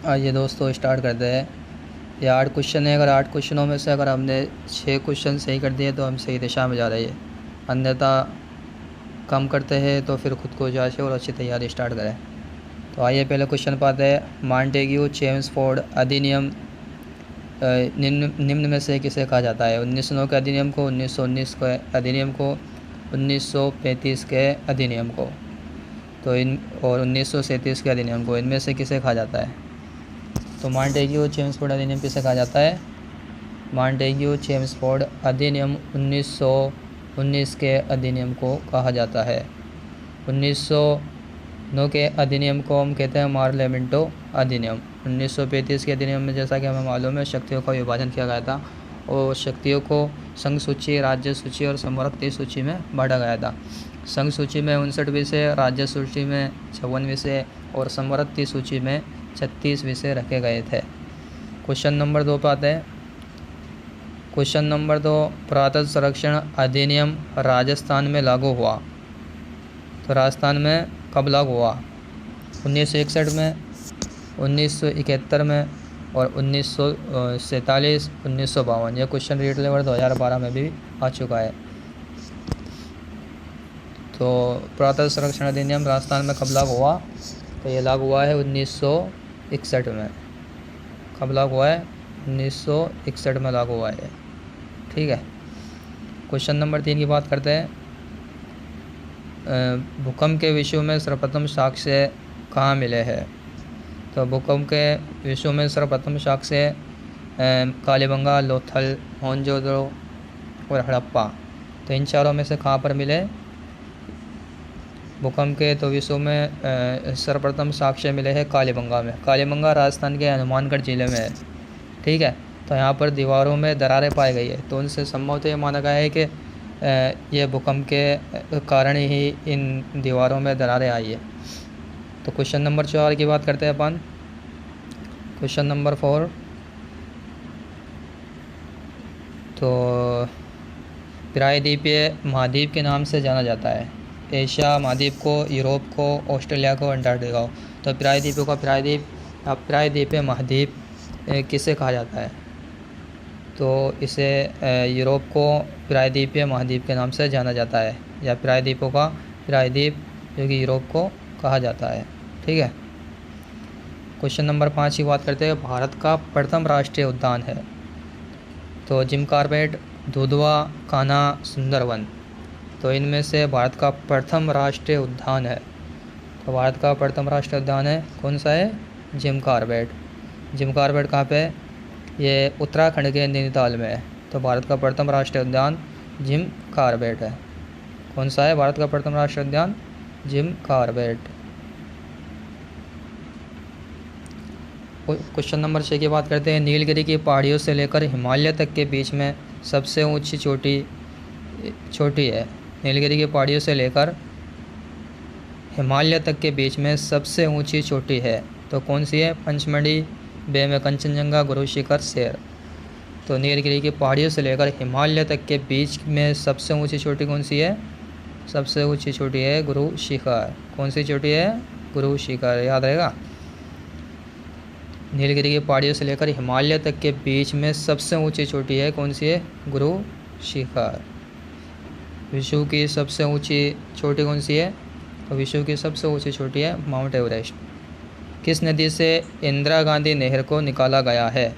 आइए दोस्तों स्टार्ट करते हैं। ये 8 क्वेश्चन है। अगर 8 क्वेश्चनों में से अगर हमने 6 क्वेश्चन सही कर दिए तो हम सही दिशा में जा रहे हैं, अन्यथा कम करते हैं तो फिर खुद को जांचें और अच्छी तैयारी स्टार्ट करें। तो आइए पहले क्वेश्चन पाते हैं। मॉन्टेग्यू चेम्सफोर्ड अधिनियम निम्न में से किसे कहा जाता है? 1909 के अधिनियम को, 1919 के अधिनियम को, 1935 के अधिनियम को, तो इन और 1937 के अधिनियम को, इनमें से किसे कहा जाता है? तो मॉन्टेग्यू चेम्सफोर्ड अधिनियम किसे कहा जाता है? मॉन्टेग्यू चेम्सफोर्ड अधिनियम 1919 के अधिनियम को कहा जाता है। 1909 के अधिनियम को हम कहते हैं मार्लेमेंटो अधिनियम। 1935 के अधिनियम में जैसा कि हमें मालूम है शक्तियों का विभाजन किया गया था और शक्तियों को संघ सूची, राज्य सूची और समवर्ती सूची में बांटा गया था। संघ सूची में 59 विषय, राज्य सूची में 56 विषय और समवर्ती सूची में 36 विषय रखे गए थे। क्वेश्चन नंबर 2 पर आते हैं। क्वेश्चन नंबर 2, पुरातत्व संरक्षण अधिनियम राजस्थान में लागू हुआ। तो राजस्थान में कब लागू हुआ? 1961 में, 1971 में और 1947, 1952। यह क्वेश्चन रीट लेवल 2012 में भी आ चुका है। तो पुरातत्व संरक्षण अधिनियम राजस्थान में कब लागू हुआ? तो ये लागू हुआ है 1961 में। कब लागू हुआ है? 1961 में लागू हुआ है। ठीक है। क्वेश्चन नंबर 3 की बात करते हैं। भूकंप के विश्व में सर्वप्रथम साक्ष्य कहाँ मिले हैं? तो भूकंप के विश्व में सर्वप्रथम साक्ष्य कालीबंगा, लोथल, मोहनजोदड़ो और हड़प्पा। तो इन चारों में से कहाँ पर मिले भूकंप के? तो विश्व में सर्वप्रथम साक्ष्य मिले हैं कालीबंगा में। कालीबंगा राजस्थान के हनुमानगढ़ जिले में है। ठीक है। तो यहाँ पर दीवारों में दरारें पाई गई है, तो उनसे संभवतः ये माना गया है कि ये भूकंप के कारण ही इन दीवारों में दरारें आई है। तो क्वेश्चन नंबर 4 की बात करते हैं अपन। क्वेश्चन नंबर 4, तो प्रायद्वीपीय महाद्वीप के नाम से जाना जाता है। एशिया महाद्वीप को, यूरोप को, ऑस्ट्रेलिया को, अंटार्कटिका को। तो प्रायद्वीपों का प्रायद्वीपीय महाद्वीप किसे कहा जाता है? तो इसे यूरोप को प्रायद्वीपीय महाद्वीप के नाम से जाना जाता है, या प्रायद्वीपों का प्रायद्वीप जो कि यूरोप को कहा जाता है। ठीक है। क्वेश्चन नंबर 5 की बात करते हैं। भारत का प्रथम राष्ट्रीय उद्यान है। तो जिम कॉर्बेट, दुधवा, कान्हा, सुंदरवन। तो इनमें से भारत का प्रथम राष्ट्रीय उद्यान है। तो भारत का प्रथम राष्ट्रीय उद्यान है, कौन सा है? Jim Corbett. जिम कॉर्बेट कहाँ पे है? ये उत्तराखंड के नैनीताल में है। तो भारत का प्रथम राष्ट्रीय उद्यान जिम कॉर्बेट है। कौन सा है भारत का प्रथम राष्ट्रीय उद्यान? Jim Corbett. क्वेश्चन नंबर 6 की बात करते हैं। नीलगिरी की पहाड़ियों से लेकर हिमालय तक के बीच में सबसे ऊंची चोटी है। नीलगिरी की पहाड़ियों से लेकर हिमालय तक के बीच में सबसे ऊंची चोटी है, तो कौन सी है? पंचमढ़ी, बेमे कंचनजंगा, गुरु शिखर, शेर। तो नीलगिरी की पहाड़ियों से लेकर हिमालय तक के बीच में सबसे ऊंची चोटी कौन सी है? सबसे ऊंची चोटी है गुरु शिखर। कौन सी चोटी है? गुरु शिखर, याद रहेगा। नीलगिरी की पहाड़ियों से लेकर हिमालय तक के बीच में सबसे ऊंची चोटी है, कौन सी है? गुरु शिखर। विश्व की सबसे ऊंची चोटी कौन सी है? तो विश्व की सबसे ऊंची चोटी है माउंट एवरेस्ट। किस नदी से इंदिरा गांधी नहर को निकाला गया है?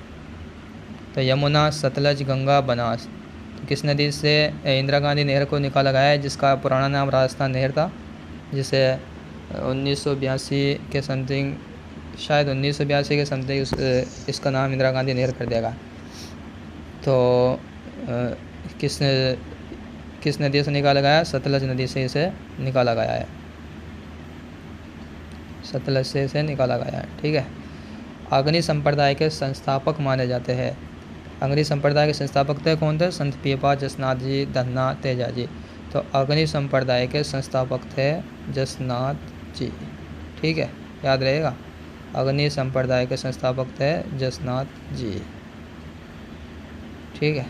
तो यमुना, सतलज, गंगा, बनास। तो किस नदी से इंदिरा गांधी नहर को निकाला गया है, जिसका पुराना नाम राजस्थान नहर था, जिसे 1982 के समथिंग, शायद 1982 के समथिंग इसका नाम इंदिरा गांधी नहर कर दिया गया। तो किस नदी से निकाला गया? सतलज नदी से इसे निकाला गया है। सतलज से इसे निकाला गया है। ठीक है। अग्नि संप्रदाय के संस्थापक माने जाते हैं। अग्नि संप्रदाय के संस्थापक थे कौन थे? संत पीपा, जसनाथ जी, धन्ना, तेजा जी। तो अग्नि संप्रदाय के संस्थापक थे जसनाथ जी। ठीक है, याद रहेगा। अग्नि संप्रदाय के संस्थापक थे जसनाथ जी। ठीक है।